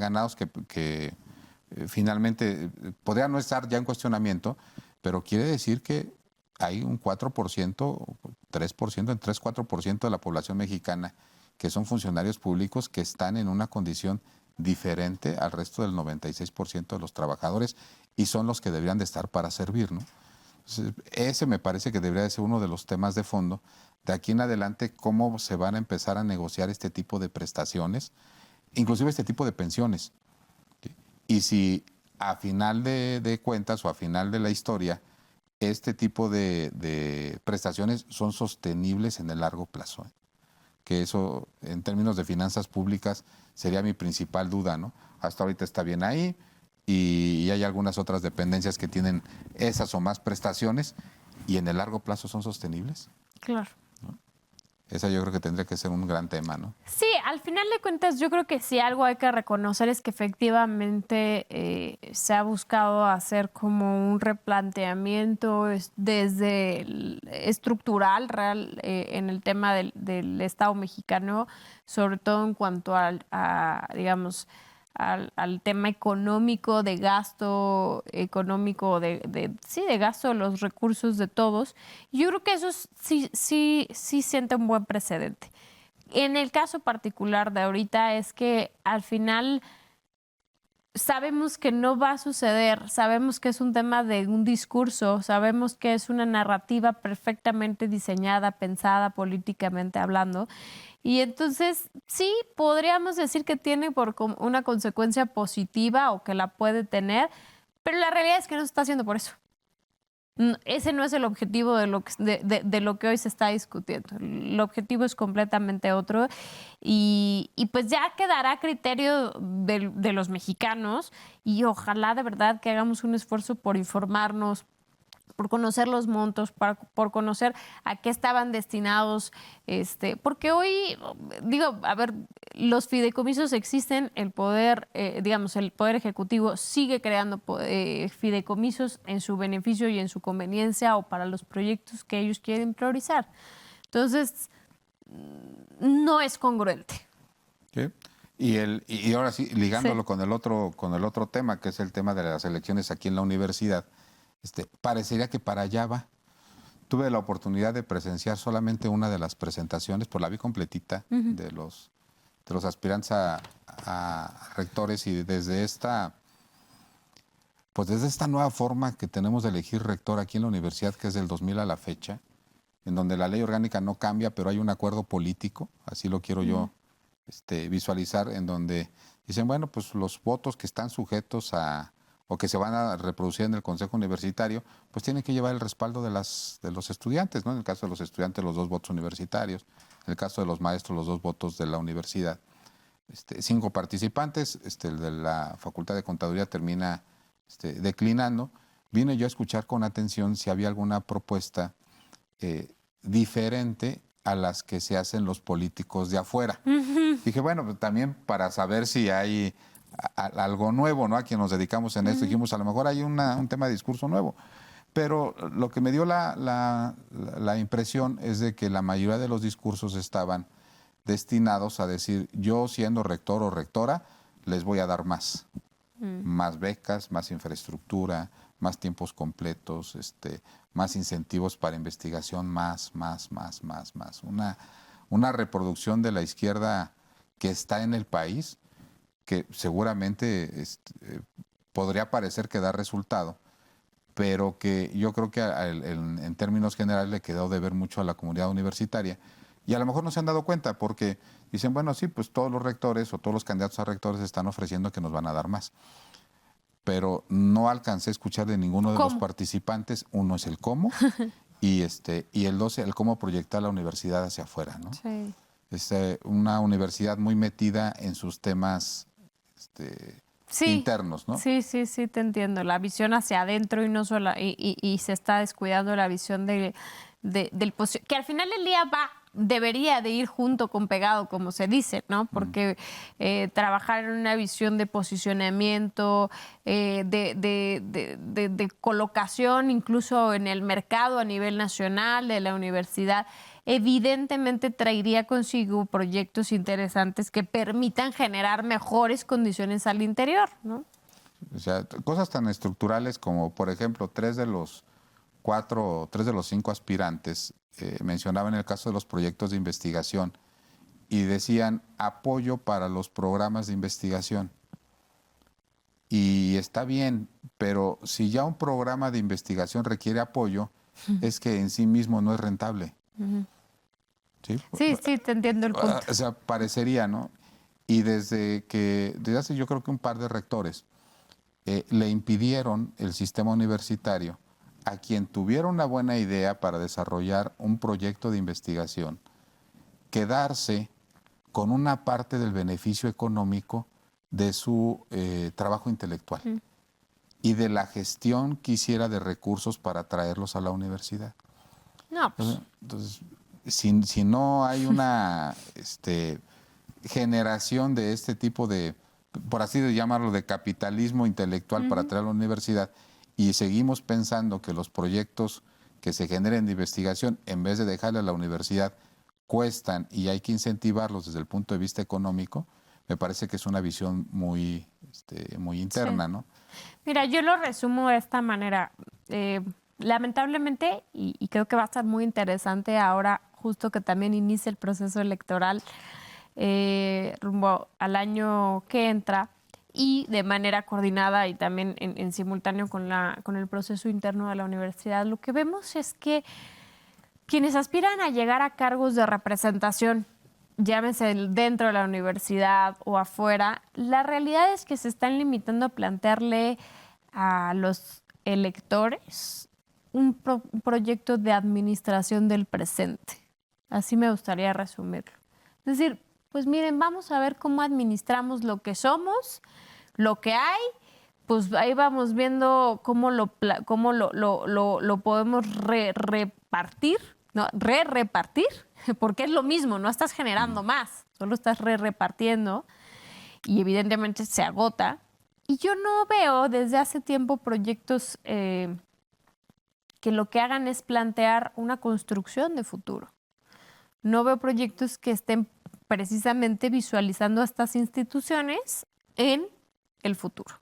S2: ganados, que finalmente podría no estar ya en cuestionamiento, pero quiere decir que hay un 4%, 3%, en 3-4% de la población mexicana que son funcionarios públicos que están en una condición diferente al resto del 96% de los trabajadores y son los que deberían de estar para servir, ¿no? Entonces, ese me parece que debería de ser uno de los temas de fondo. De aquí en adelante, cómo se van a empezar a negociar este tipo de prestaciones, inclusive este tipo de pensiones. ¿Sí? Y si a final de cuentas o a final de la historia, este tipo de prestaciones son sostenibles en el largo plazo. Que eso, en términos de finanzas públicas, sería mi principal duda, ¿no? Hasta ahorita está bien ahí y hay algunas otras dependencias que tienen esas o más prestaciones y en el largo plazo son sostenibles.
S3: Claro.
S2: ¿No? Esa yo creo que tendría que ser un gran tema, ¿no?
S3: Sí, al final de cuentas yo creo que sí algo hay que reconocer es que efectivamente se ha buscado hacer como un replanteamiento desde estructural real en el tema del Estado mexicano, sobre todo en cuanto digamos, al tema económico, de gasto económico, de gasto de los recursos de todos. Yo creo que eso sí siente un buen precedente. En el caso particular de ahorita es que al final sabemos que no va a suceder, sabemos que es un tema de un discurso, sabemos que es una narrativa perfectamente diseñada, pensada políticamente hablando. Y entonces sí, podríamos decir que tiene una consecuencia positiva o que la puede tener, pero la realidad es que no se está haciendo por eso. Ese no es el objetivo de lo que hoy se está discutiendo. El objetivo es completamente otro y pues ya quedará a criterio de los mexicanos y ojalá de verdad que hagamos un esfuerzo por informarnos, por conocer los montos, por conocer a qué estaban destinados, porque hoy, digo, a ver, los fideicomisos existen, el poder, digamos, el poder ejecutivo sigue creando fideicomisos en su beneficio y en su conveniencia o para los proyectos que ellos quieren priorizar. Entonces, no es congruente.
S2: ¿Sí? Y ahora sí, ligándolo sí. con el otro tema, que es el tema de las elecciones aquí en la universidad, parecería que para allá va. Tuve la oportunidad de presenciar solamente una de las presentaciones, pues la vi completita, de los aspirantes a rectores, y desde esta nueva forma que tenemos de elegir rector aquí en la universidad, que es del 2000 a la fecha, en donde la ley orgánica no cambia, pero hay un acuerdo político, así lo quiero yo visualizar, en donde dicen, bueno, pues los votos que están sujetos o que se van a reproducir en el Consejo Universitario, pues tienen que llevar el respaldo de los estudiantes, ¿no? En el caso de los estudiantes, los 2 votos universitarios, en el caso de los maestros, los 2 votos de la universidad. 5 participantes, el de la Facultad de Contaduría termina declinando. Vine yo a escuchar con atención si había alguna propuesta diferente a las que se hacen los políticos de afuera. Dije, bueno, pues también para saber si hay algo nuevo, ¿no? A quien nos dedicamos en esto, dijimos, a lo mejor hay un tema de discurso nuevo. Pero lo que me dio la impresión es de que la mayoría de los discursos estaban destinados a decir, yo siendo rector o rectora, les voy a dar más. Más becas, más infraestructura, más tiempos completos, más incentivos para investigación, más. Una reproducción de la izquierda que está en el país, que seguramente podría parecer que da resultado, pero que yo creo que en términos generales le quedó de ver mucho a la comunidad universitaria. Y a lo mejor no se han dado cuenta porque dicen, bueno, sí, pues todos los rectores o todos los candidatos a rectores están ofreciendo que nos van a dar más. Pero no alcancé a escuchar de ninguno de los participantes. Uno es el cómo y el 2 el cómo proyectar la universidad hacia afuera, ¿no? Sí. Es una universidad muy metida en sus temas internos, ¿no?
S3: Sí, te entiendo. La visión hacia adentro y no solo y se está descuidando la visión del que al final del día debería de ir junto con pegado, como se dice, ¿no? Porque trabajar en una visión de posicionamiento, de colocación, incluso en el mercado a nivel nacional de la universidad, evidentemente traería consigo proyectos interesantes que permitan generar mejores condiciones al interior, ¿no?
S2: O sea, cosas tan estructurales como, por ejemplo, 3 de los 5 aspirantes mencionaban el caso de los proyectos de investigación y decían apoyo para los programas de investigación. Y está bien, pero si ya un programa de investigación requiere apoyo, es que en sí mismo no es rentable.
S3: Sí, te entiendo el punto.
S2: O sea, parecería, ¿no? Y desde hace yo creo que un par de rectores le impidieron el sistema universitario a quien tuviera una buena idea para desarrollar un proyecto de investigación, quedarse con una parte del beneficio económico de su trabajo intelectual y de la gestión que hiciera de recursos para traerlos a la universidad.
S3: No, pues.
S2: Entonces, si no hay una generación de este tipo de, por así llamarlo, de capitalismo intelectual para traer a la universidad, y seguimos pensando que los proyectos que se generen de investigación, en vez de dejarle a la universidad, cuestan y hay que incentivarlos desde el punto de vista económico, me parece que es una visión muy interna, ¿no?
S3: Mira, yo lo resumo de esta manera. Lamentablemente, y creo que va a estar muy interesante ahora, justo que también inicia el proceso electoral rumbo al año que entra, y de manera coordinada y también en simultáneo con el proceso interno de la universidad, lo que vemos es que quienes aspiran a llegar a cargos de representación, llámese dentro de la universidad o afuera, la realidad es que se están limitando a plantearle a los electores un proyecto de administración del presente. Así me gustaría resumirlo. Es decir, pues miren, vamos a ver cómo administramos lo que somos, lo que hay, pues ahí vamos viendo cómo lo podemos repartir, ¿no? Repartir, porque es lo mismo, no estás generando más, solo estás repartiendo y evidentemente se agota. Y yo no veo desde hace tiempo proyectos que lo que hagan es plantear una construcción de futuro. No veo proyectos que estén precisamente visualizando a estas instituciones en el futuro.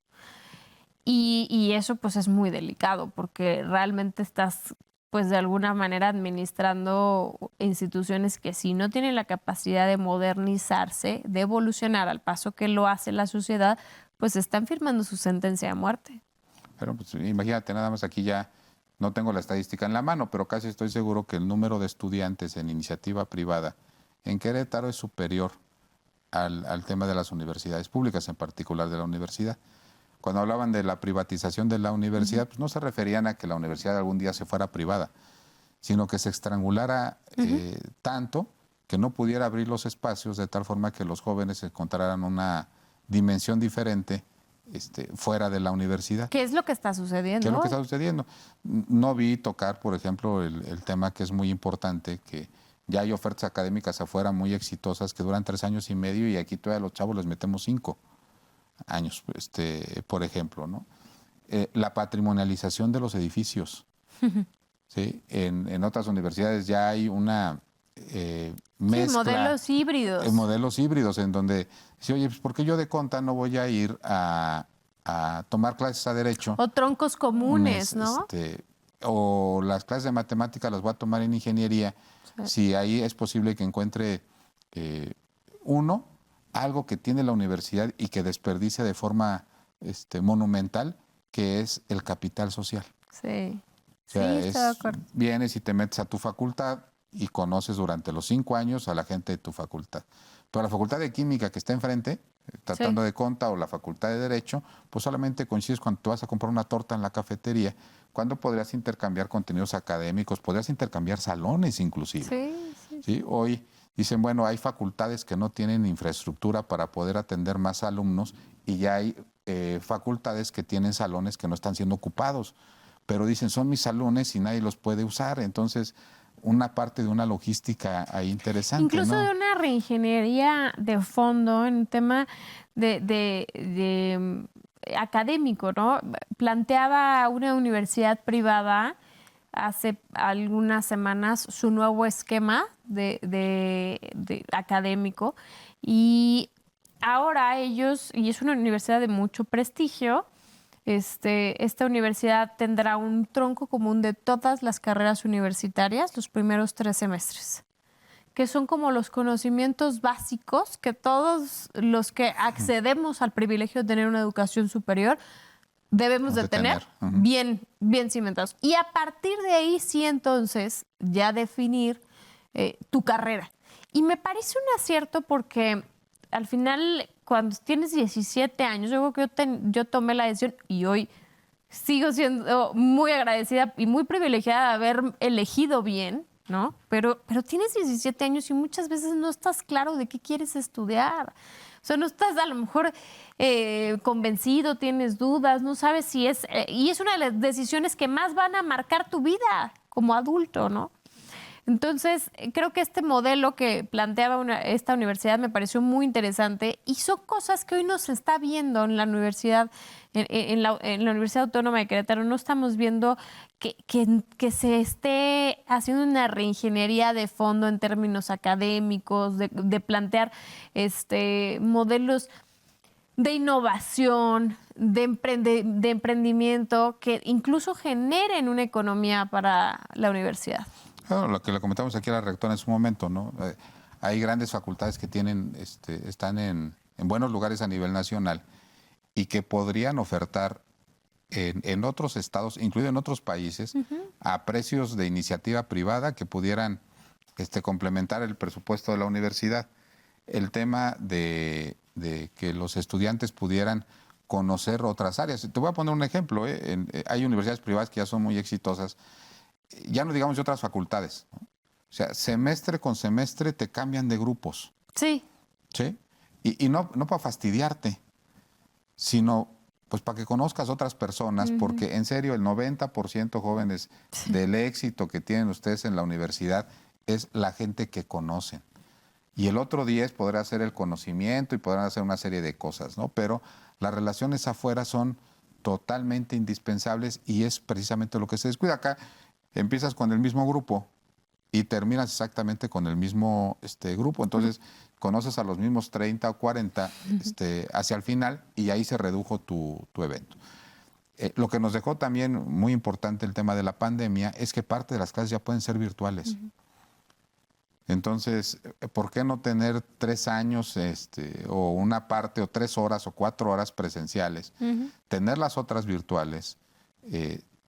S3: Y eso pues es muy delicado porque realmente estás pues de alguna manera administrando instituciones que si no tienen la capacidad de modernizarse, de evolucionar al paso que lo hace la sociedad, pues están firmando su sentencia de muerte.
S2: Pero pues imagínate, nada más aquí ya no tengo la estadística en la mano, pero casi estoy seguro que el número de estudiantes en iniciativa privada en Querétaro es superior al tema de las universidades públicas, en particular de la universidad. Cuando hablaban de la privatización de la universidad, pues no se referían a que la universidad algún día se fuera privada, sino que se estrangulara tanto que no pudiera abrir los espacios de tal forma que los jóvenes encontraran una dimensión diferente fuera de la universidad.
S3: ¿Qué es lo que está sucediendo?
S2: ¿Qué es lo que está sucediendo? No vi tocar, por ejemplo, el tema que es muy importante, que ya hay ofertas académicas afuera muy exitosas que duran 3 años y medio y aquí todavía a los chavos les metemos 5 años, por ejemplo, ¿no? La patrimonialización de los edificios. ¿Sí? En otras universidades ya hay una mezcla.
S3: Modelos híbridos.
S2: Modelos híbridos en donde dice, oye, pues ¿por qué yo de conta no voy a ir a tomar clases a Derecho?
S3: O troncos comunes, ¿no?
S2: O las clases de matemáticas las voy a tomar en Ingeniería, si ahí es posible que encuentre algo que tiene la universidad y que desperdicia de forma monumental, que es el capital social.
S3: Sí.
S2: O sea,
S3: sí, estoy de acuerdo.
S2: Vienes y te metes a tu facultad y conoces durante los 5 años a la gente de tu facultad. Pero la facultad de Química que está enfrente, tratando de conta, o la facultad de Derecho, pues solamente coincides cuando tú vas a comprar una torta en la cafetería, cuando podrías intercambiar contenidos académicos, podrías intercambiar salones inclusive. Sí. Hoy dicen, bueno, hay facultades que no tienen infraestructura para poder atender más alumnos y ya hay facultades que tienen salones que no están siendo ocupados, pero dicen, son mis salones y nadie los puede usar, entonces una parte de una logística ahí interesante.
S3: Incluso, ¿no?, de una reingeniería de fondo en tema de académico, ¿no? Planteaba una universidad privada hace algunas semanas su nuevo esquema de académico, y ahora ellos, y es una universidad de mucho prestigio, esta universidad tendrá un tronco común de todas las carreras universitarias los primeros 3 semestres, que son como los conocimientos básicos que todos los que accedemos al privilegio de tener una educación superior debemos de tener bien cimentados. Y a partir de ahí sí, entonces, ya definir tu carrera. Y me parece un acierto porque al final, cuando tienes 17 años, yo creo que yo tomé la decisión y hoy sigo siendo muy agradecida y muy privilegiada de haber elegido bien, ¿no? Pero tienes 17 años y muchas veces no estás claro de qué quieres estudiar. O sea, no estás a lo mejor convencido, tienes dudas, no sabes si es... y es una de las decisiones que más van a marcar tu vida como adulto, ¿no? Entonces, creo que este modelo que planteaba esta universidad me pareció muy interesante y son cosas que hoy no se está viendo en la universidad, en la Universidad Autónoma de Querétaro. No estamos viendo que se esté haciendo una reingeniería de fondo en términos académicos, de plantear modelos de innovación, de emprendimiento que incluso generen una economía para la universidad.
S2: Bueno, lo que le comentamos aquí a la rectora en su momento, ¿no? Hay grandes facultades que tienen, están en buenos lugares a nivel nacional y que podrían ofertar en otros estados, incluido en otros países, a precios de iniciativa privada que pudieran complementar el presupuesto de la universidad. El tema de que los estudiantes pudieran conocer otras áreas. Te voy a poner un ejemplo. Hay universidades privadas que ya son muy exitosas, ya no digamos de otras facultades, ¿no? O sea, semestre con semestre te cambian de grupos.
S3: Sí.
S2: ¿Sí? Y no para fastidiarte, sino pues para que conozcas otras personas, porque en serio el 90% jóvenes del éxito que tienen ustedes en la universidad es la gente que conocen. Y el otro 10 podrá hacer el conocimiento y podrán hacer una serie de cosas, ¿no? Pero las relaciones afuera son totalmente indispensables y es precisamente lo que se descuida acá. Empiezas con el mismo grupo y terminas exactamente con el mismo grupo. Entonces, conoces a los mismos 30 o 40 hacia el final y ahí se redujo tu evento. Lo que nos dejó también muy importante el tema de la pandemia es que parte de las clases ya pueden ser virtuales. Entonces, ¿por qué no tener 3 años o una parte o 3 horas o 4 horas presenciales? Tener las otras virtuales,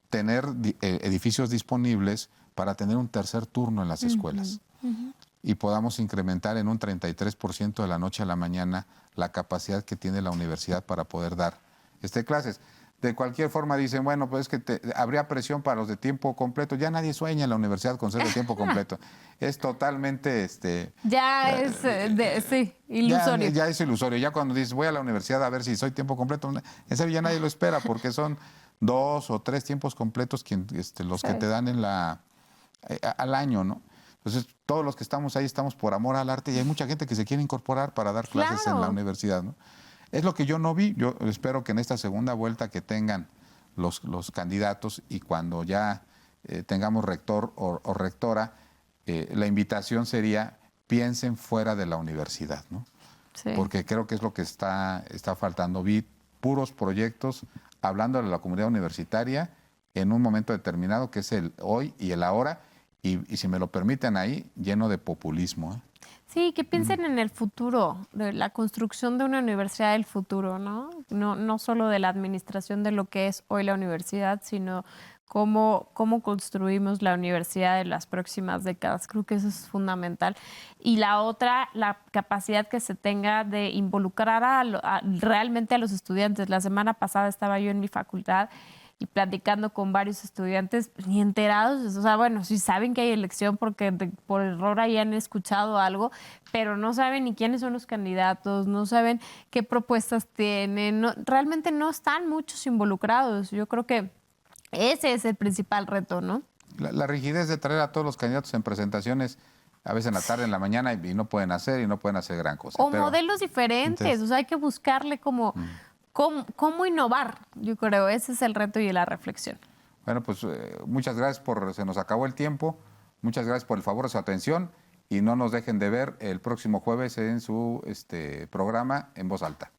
S2: tener edificios disponibles para tener un tercer turno en las escuelas y podamos incrementar en un 33% de la noche a la mañana la capacidad que tiene la universidad para poder dar clases. de cualquier forma dicen, bueno, pues es que habría presión para los de tiempo completo. Ya nadie sueña en la universidad con ser de tiempo completo. Es totalmente...
S3: sí, ilusorio.
S2: Ya es ilusorio. Ya cuando dices, voy a la universidad a ver si soy tiempo completo, en serio ya nadie lo espera porque son 2 o 3 tiempos completos los que te dan al año, ¿no? Entonces, todos los que estamos ahí estamos por amor al arte y hay mucha gente que se quiere incorporar para dar clases en la universidad, ¿no? Es lo que yo no vi. Yo espero que en esta segunda vuelta que tengan los candidatos y cuando ya tengamos rector o rectora, la invitación sería piensen fuera de la universidad, ¿no?
S3: Sí.
S2: Porque creo que es lo que está faltando. Vi puros proyectos hablando de la comunidad universitaria en un momento determinado, que es el hoy y el ahora, y si me lo permiten ahí, lleno de populismo, ¿eh?
S3: Sí, que piensen en el futuro, de la construcción de una universidad del futuro, ¿no? No solo de la administración de lo que es hoy la universidad, sino cómo construimos la universidad en las próximas décadas. Creo que eso es fundamental. Y la otra, la capacidad que se tenga de involucrar realmente a los estudiantes. La semana pasada estaba yo en mi facultad y platicando con varios estudiantes, ni enterados, o sea, bueno, sí saben que hay elección porque por error ahí han escuchado algo, pero no saben ni quiénes son los candidatos, no saben qué propuestas tienen, realmente no están muchos involucrados. Yo creo que ese es el principal reto, ¿no?
S2: La rigidez de traer a todos los candidatos en presentaciones, a veces en la tarde, en la mañana, y no pueden hacer gran cosa.
S3: O modelos diferentes, o sea, hay que buscarle como... ¿Cómo innovar? Yo creo, ese es el reto y la reflexión.
S2: Bueno, pues muchas gracias se nos acabó el tiempo, muchas gracias por el favor de su atención y no nos dejen de ver el próximo jueves en su programa En Voz Alta.